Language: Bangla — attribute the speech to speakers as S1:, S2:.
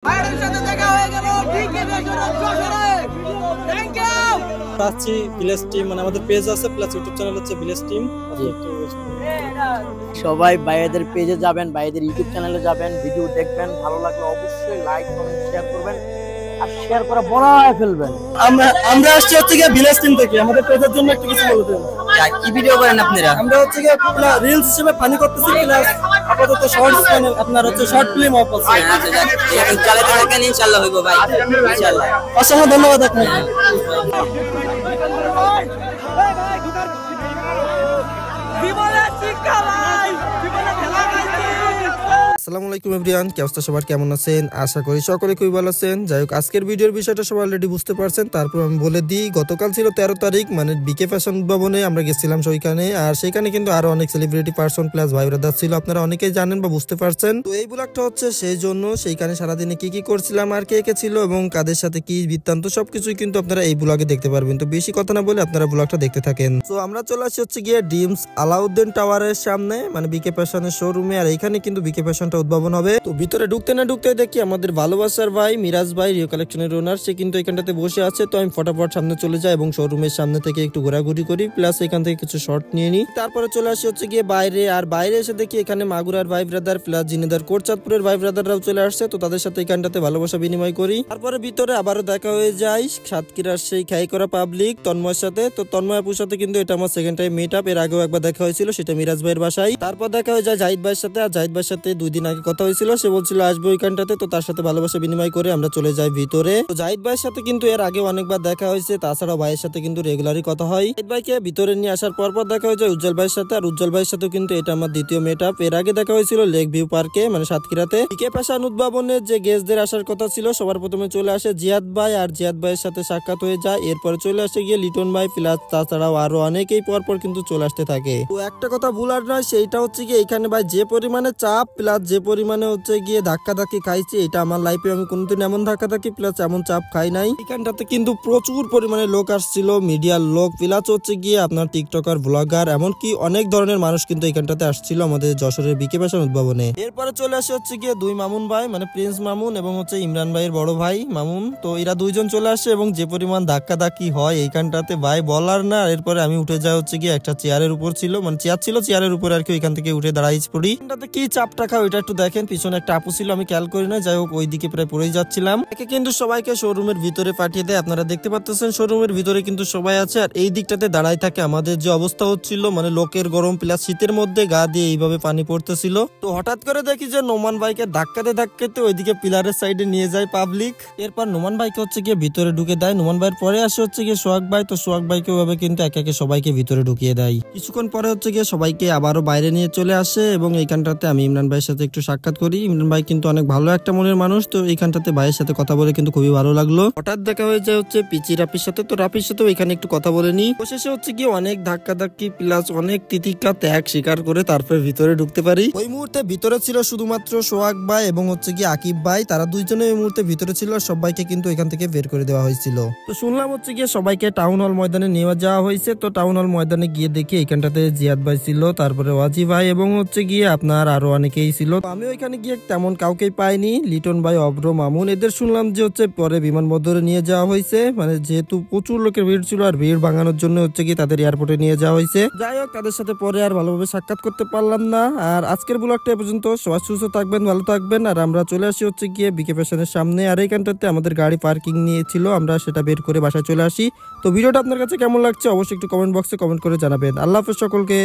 S1: ভাইয়ের সাথে দেখা হয়ে গেল ঠিক আছে থ্যাংক ইউ
S2: পাচ্ছি ভিলেজ টিম মানে আমাদের পেজ আছে প্লাস ইউটিউব চ্যানেল হচ্ছে ভিলেজ টিম।
S3: সবাই ভাইয়াদের পেজে যাবেন, ভাইয়াদের ইউটিউব চ্যানেলে যাবেন, ভিডিও দেখবেন, ভালো লাগলে অবশ্যই লাইক কমেন্ট শেয়ার করবেন আর শেয়ার করে বড়ায় ফেলবেন।
S2: আমরা আসছি হচ্ছে গিয়ে ভিলেজ টিম থেকে, আমাদের পেজের জন্য একটু কিছু বলে দেন।
S3: কি ভিডিও করেন আপনারা?
S2: আমরা হচ্ছে গিয়ে রিলস হিসেবে ফানি করতেছি, প্লাস আপাতত শর্টস চ্যানেল আপনার হচ্ছে শর্ট ফিল্ম অফ আছে।
S3: চালাতে থাকেন, ইনশাআল্লাহ হইব ভাই, ইনশাআল্লাহ।
S2: অসংখ্য ধন্যবাদ আপনাকে। আসসালামু আলাইকুম এভরিওয়ান, কি অবস্থা সবার, কেমন আছেন? আশা করি সকলে খুবই ভালো আছেন। যাই হোক, আজকের ভিডিওর বিষয়টা সবাই অলরেডি বুঝতে পারছেন, তারপর আমি বলে দিই। গতকাল ছিল 13 তারিখ, মানে বিকে ফ্যাশন ভবনে আমরা গেছিলাম সেইখানে। আর সেখানে কিন্তু আরো অনেক সেলিব্রিটি পার্সন প্লাস ভাই ব্রাদার ছিল, আপনারা অনেকেই জানেন বা বুঝতে পারছেন। তো এই ব্লগটা হচ্ছে সেই জন্য, সেইখানে সারাদিনে কি কি করছিলাম আর কে কে ছিল এবং কাদের সাথে কি বৃত্তান্ত সবকিছুই কিন্তু আপনারা এই ব্লগে দেখতে পারবেন। তো বেশি কথা না বলে আপনারা ব্লগটা দেখতে থাকেন। তো আমরা চলে আসছি হচ্ছে গিয়ে ডিমস আলাউদ্দিন টাওয়ারের সামনে, মানে বিকে ফ্যাশনের শোরুমে। আর এইখানে কিন্তু বিকে ফ্যাশনটা উদ্ভাবন হবে। তো ভিতরে ঢুকতে না ঢুকতে দেখি আমাদের ভালোবাসার ভাই মিরাজ ভাই, রিও কালেকশনের ওনার, সে কিন্তু এখানটাতে বসে আছে। তো আমি ফটাফট সামনে চলে যাই এবং শোরুমের সামনে থেকে একটু ঘোরাঘুরি করি, প্লাস এখান থেকে কিছু শর্ট নিয়ে নিই। তারপরে চলে আসি হচ্ছে গিয়ে বাইরে। আর বাইরে এসে দেখি এখানে মাগুরার ভাই ব্রাদার প্লাস জিনেদার কোটচাঁদপুরের ভাই ব্রাদাররাও চলে আসছে। তো তাদের সাথে এখানটাতে ভালোবাসা বিনিময় করি। তারপরে ভিতরে আবারও দেখা হয়ে যায় সাতক্ষীরার সেই খাই করা পাবলিক তন্ময়ের সাথে। তো তন্ময় আপুর সাথে কিন্তু এটা আমার সেকেন্ড টাইম মিট আপ। এর আগেও একবার দেখা হয়েছিল, সেটা মিরাজ ভাইয়ের বাসায়। তারপর দেখা হয়ে যায় জাহিদ ভাইয়ের সাথে। আর জাহিদ ভাইয়ের সাথে 2 দিন আগে কথা হয়েছিল, সে বলছিল আসবো ওইখানটাতে। তো তার সাথে ভালোবাসা বিনিময় করে আমরা চলে যাই ভিতরে। তো জাহিদ ভাইয়ের সাথে কিন্তু এর আগে অনেকবার দেখা হয়েছে, তাছাড়াও ভাইয়ের সাথে কিন্তু রেগুলারই কথা হয়। জাহিদ ভাইকে ভিতরে নিয়ে আসার পর দেখা হয়ে যায় উজ্জ্বল ভাইয়ের সাথে। আর উজ্জ্বল ভাইয়ের সাথে কিন্তু এটা আমার দ্বিতীয় মিট আপ। এর আগে দেখা হয়েছিল লেক ভিউ পার্কে, মানে সাতক্ষীরাতে। বিকে ফ্যাশন উদ্ভাবনের যে গেস্টদের আসার কথা ছিল, সবার প্রথমে চলে আসে জিয়াদ ভাই। আর জিয়াদ ভাইয়ের সাথে সাক্ষাৎ হয়ে যায়। এরপরে চলে আসে গিয়ে লিটন ভাই, প্লাস তাছাড়াও আরো অনেকেই পরপর কিন্তু চলে আসতে থাকে। তো একটা কথা ভুলার নয়, সেইটা হচ্ছে গিয়ে এখানে ভাই যে পরিমাণে চাপ প্লাস যে পরিমাণে হচ্ছে গিয়ে ধাক্কাধাক্কি খাইছি, এটা আমার লাইফে আমি কোনোদিন এমন ধাক্কাধাক্কি প্লাস এমন চাপ খাই নাই। এখানটাতে কিন্তু প্রচুর পরিমাণে লোক আসছিল, মিডিয়ার লোক প্লাস হচ্ছে গিয়ে আপনার টিকটকার ব্লগার, এমনকি অনেক ধরনের মানুষ কিন্তু এখানটাতে আসছিল আমাদের যশোরের বিকে ফ্যাশন উদ্ভাবনে। এরপরে চলে আসে হচ্ছে গিয়ে 2 মামুন ভাই, মানে প্রিন্স মামুন এবং হচ্ছে ইমরান ভাইয়ের বড় ভাই মামুন। তো এরা 2 জন চলে আসে এবং যে পরিমাণ ধাক্কাধাক্কি হয় এইখানটাতে ভাই বলার না। এরপরে আমি উঠে যাই হচ্ছে গিয়ে একটা চেয়ারের উপর ছিল, মানে চেয়ার ছিল, চেয়ারের উপর আর কি ওইখান থেকে উঠে দাঁড়াই পড়ি। এখানটাতে কি চাপটা খাও ওইটা একটু দেখেন। পিছনে একটা আপু ছিল, আমি খেয়াল করি না, যাই হোক ওইদিকে প্রায় পড়েই যাচ্ছিলাম। একে কিন্তু সবাইকে শোরুমের ভিতরে পাঠিয়ে দেয়, আপনারা দেখতে পাচ্ছেন শোরুমের ভিতরে কিন্তু সবাই আছে। আর এই দিকটাতে দাঁড়াই থাকে। আমাদের যে অবস্থা হচ্ছিল, মানে লোকের গরম প্লাস শীতের মধ্যে গা দিয়ে এইভাবে পানি পড়তেছিল। তো হঠাৎ করে দেখি যে নোমান ভাইকে ধাক্কাতে ওইদিকে পিলারের সাইডে নিয়ে যায় পাবলিক। এরপর নোমান ভাইকে হচ্ছে গিয়ে ভিতরে ঢুকে দেয়। নোমান ভাইয়ের পরে আসে হচ্ছে গিয়ে সোহাগ ভাই। তো সোহাগ ভাইকে ওইভাবে কিন্তু একে একে সবাইকে ভিতরে ঢুকিয়ে দেয়। কিছুক্ষণ পরে হচ্ছে গিয়ে সবাইকে আবারও বাইরে নিয়ে চলে আসে এবং এইখানটাতে আমি ইমরান ভাইয়ের সাথে একটু সাক্ষাৎ করি। ইমরান ভাই কিন্তু অনেক ভালো একটা মনের মানুষ। তো এইখানটাতে ভাইয়ের সাথে কথা বলে কিন্তু খুবই ভালো লাগলো। হঠাৎ দেখা হয়ে যায় হচ্ছে পিচি রাপির সাথে। তো রাপির সাথেও এখানে একটু কথা বলে নি। অবশেষে হচ্ছে গিয়ে অনেক ধাক্কাধাক্কি প্লাস অনেক তিতিক্ষা ত্যাগ স্বীকার করে তারপরে ভিতরে ঢুকতে পারি। ওই মুহূর্তে ভিতরে ছিল শুধুমাত্র সোহাগ ভাই এবং হচ্ছে গিয়ে আকিব ভাই, তারা 2 জনে ওই মুহূর্তে ভিতরে ছিল। সবাইকে কিন্তু এখান থেকে বের করে দেওয়া হয়েছিল। তো শুনলাম হচ্ছে গিয়ে সবাইকে টাউন হল ময়দানে নিয়ে যাওয়া হয়েছে। তো টাউন হল ময়দানে গিয়ে দেখি এখানটাতে জিয়াদ ভাই ছিল, তারপরে ওয়াজি ভাই এবং হচ্ছে গিয়ে আপনার আরো অনেকেই ছিল। আমি ওইখানে গিয়ে তেমন কাউকেই পাইনি। লিটন ভাই, অব্র, মামুন, এদের শুনলাম যে হচ্ছে পরে বিমানবন্দরে নিয়ে যাওয়া হয়েছে, মানে যেহেতু প্রচুর লোকের ভিড় ছিল আর ভিড় ভাঙানোর জন্য হচ্ছে কি তাদের এয়ারপোর্টে নিয়ে যাওয়া হয়েছে। যাই হোক, তাদের সাথে পরে আর ভালোভাবে সাক্ষাৎ করতে পারলাম না। আর আজকের ব্লগটা এ পর্যন্ত। সবাই সুস্থ থাকবেন, ভালো থাকবেন। আর আমরা চলে আসি হচ্ছে গিয়ে বিকে ফ্যাশনের সামনে। আর এইখানটাতে আমাদের গাড়ি পার্কিং নিয়েছিল, আমরা সেটা বের করে বাসায় চলে আসি। তো ভিডিওটা আপনার কাছে কেমন লাগছে অবশ্যই একটু কমেন্ট বক্সে কমেন্ট করে জানাবেন। আল্লাহ হাফেজ সকলকে।